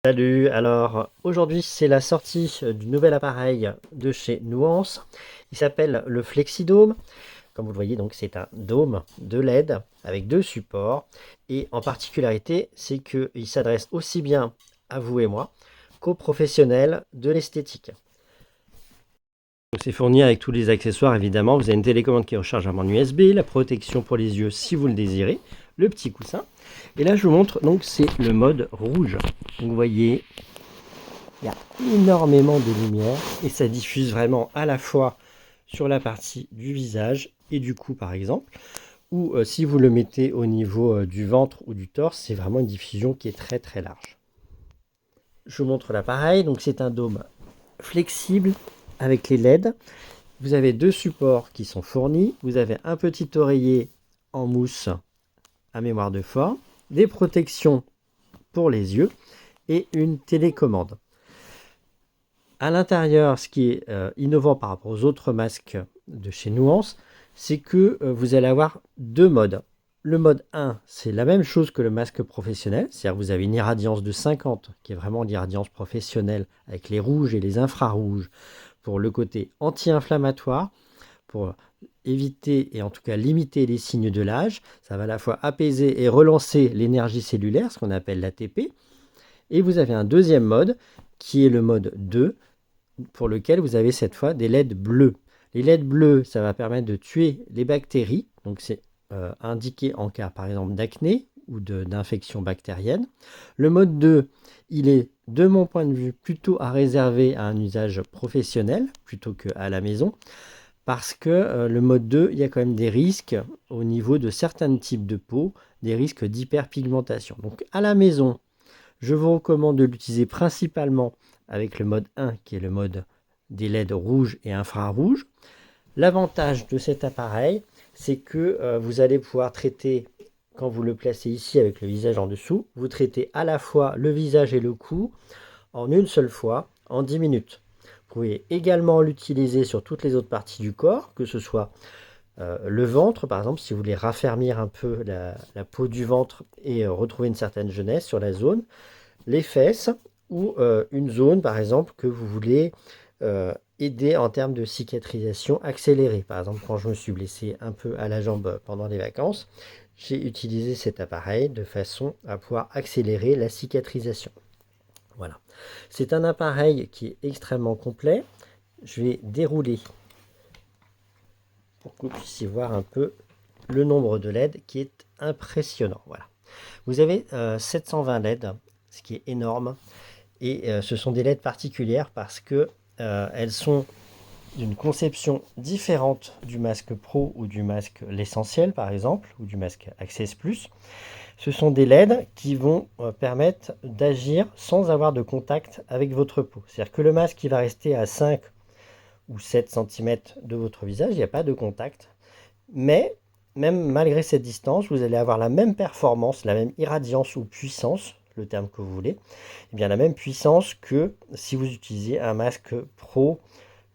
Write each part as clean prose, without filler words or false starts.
Salut, alors aujourd'hui c'est la sortie du nouvel appareil de chez Nuance. Il s'appelle le FlexiDome. Comme vous le voyez, donc c'est un dôme de LED avec deux supports. Et en particularité, c'est qu'il s'adresse aussi bien à vous et moi qu'aux professionnels de l'esthétique. Donc c'est fourni avec tous les accessoires évidemment. Vous avez une télécommande qui est rechargeable en USB, la protection pour les yeux si vous le désirez, le petit coussin. Et là je vous montre, donc c'est le mode rouge. Donc, vous voyez, il y a énormément de lumière et ça diffuse vraiment à la fois sur la partie du visage et du cou par exemple, ou si vous le mettez au niveau du ventre ou du torse, c'est vraiment une diffusion qui est très très large. Je vous montre l'appareil, donc c'est un dôme flexible avec les LED. Vous avez deux supports qui sont fournis, vous avez un petit oreiller en mousse à mémoire de forme, des protections pour les yeux et une télécommande. À l'intérieur, ce qui est innovant par rapport aux autres masques de chez Nuance, c'est que vous allez avoir deux modes. Le mode 1, c'est la même chose que le masque professionnel, c'est-à-dire que vous avez une irradiance de 50, qui est vraiment l'irradiance professionnelle, avec les rouges et les infrarouges, pour le côté anti-inflammatoire, pour éviter et en tout cas limiter les signes de l'âge. Ça va à la fois apaiser et relancer l'énergie cellulaire, ce qu'on appelle l'ATP. Et vous avez un deuxième mode, qui est le mode 2, pour lequel vous avez cette fois des LED bleus. Les LED bleus, ça va permettre de tuer les bactéries, donc c'est indiqué en cas par exemple d'acné ou d'infection bactérienne. Le mode 2, il est de mon point de vue plutôt à réserver à un usage professionnel plutôt qu'à la maison, parce que le mode 2, il y a quand même des risques au niveau de certains types de peau, des risques d'hyperpigmentation. Donc à la maison, je vous recommande de l'utiliser principalement avec le mode 1 qui est le mode des LED rouges et infrarouges. L'avantage de cet appareil, c'est que vous allez pouvoir traiter, quand vous le placez ici avec le visage en dessous, vous traitez à la fois le visage et le cou en une seule fois, en 10 minutes. Vous pouvez également l'utiliser sur toutes les autres parties du corps, que ce soit le ventre, par exemple, si vous voulez raffermir un peu la peau du ventre et retrouver une certaine jeunesse sur la zone, les fesses ou une zone, par exemple, que vous voulez aider en termes de cicatrisation accélérée. Par exemple, quand je me suis blessé un peu à la jambe pendant les vacances, j'ai utilisé cet appareil de façon à pouvoir accélérer la cicatrisation. Voilà. C'est un appareil qui est extrêmement complet. Je vais dérouler pour que vous puissiez voir un peu le nombre de LED qui est impressionnant. Voilà. Vous avez 720 LED, ce qui est énorme. Et ce sont des LED particulières parce que elles sont d'une conception différente du masque Pro ou du masque l'Essentiel par exemple, ou du masque Access Plus. Ce sont des LED qui vont permettre d'agir sans avoir de contact avec votre peau. C'est-à-dire que le masque qui va rester à 5 ou 7 cm de votre visage, il n'y a pas de contact. Mais même malgré cette distance, vous allez avoir la même performance, la même irradiance ou puissance, le terme que vous voulez, et bien la même puissance que si vous utilisiez un masque Pro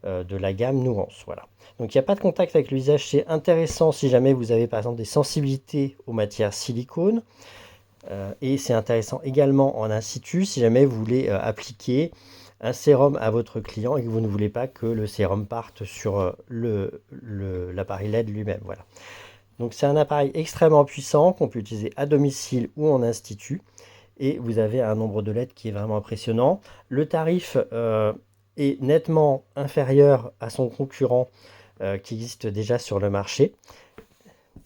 de la gamme Nuance. Voilà. Donc il n'y a pas de contact avec le visage, c'est intéressant si jamais vous avez par exemple des sensibilités aux matières silicone, et c'est intéressant également en institut si jamais vous voulez appliquer un sérum à votre client et que vous ne voulez pas que le sérum parte sur l'appareil LED lui-même. Voilà. Donc c'est un appareil extrêmement puissant qu'on peut utiliser à domicile ou en institut. Et vous avez un nombre de LED qui est vraiment impressionnant. Le tarif est nettement inférieur à son concurrent qui existe déjà sur le marché.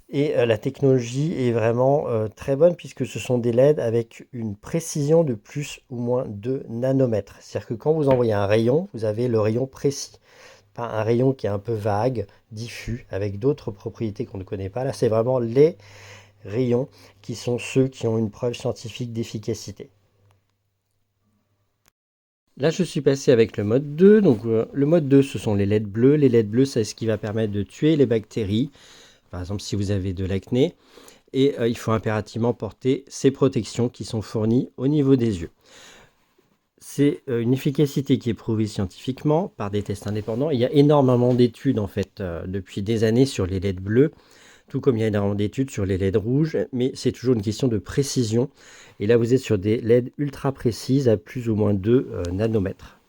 Et la technologie est vraiment très bonne puisque ce sont des LED avec une précision de plus ou moins de nanomètres. C'est-à-dire que quand vous envoyez un rayon, vous avez le rayon précis. Pas un rayon qui est un peu vague, diffus, avec d'autres propriétés qu'on ne connaît pas. Là, c'est vraiment les rayons qui sont ceux qui ont une preuve scientifique d'efficacité. Là, je suis passé avec le mode 2. Donc, le mode 2, ce sont les LED bleus. Les LED bleus, c'est ce qui va permettre de tuer les bactéries. Par exemple, si vous avez de l'acné. Et il faut impérativement porter ces protections qui sont fournies au niveau des yeux. C'est une efficacité qui est prouvée scientifiquement par des tests indépendants. Il y a énormément d'études en fait depuis des années sur les LED bleus. tout comme il y a énormément d'études sur les LED rouges, mais c'est toujours une question de précision. Et là, vous êtes sur des LED ultra précises à plus ou moins 2 nanomètres.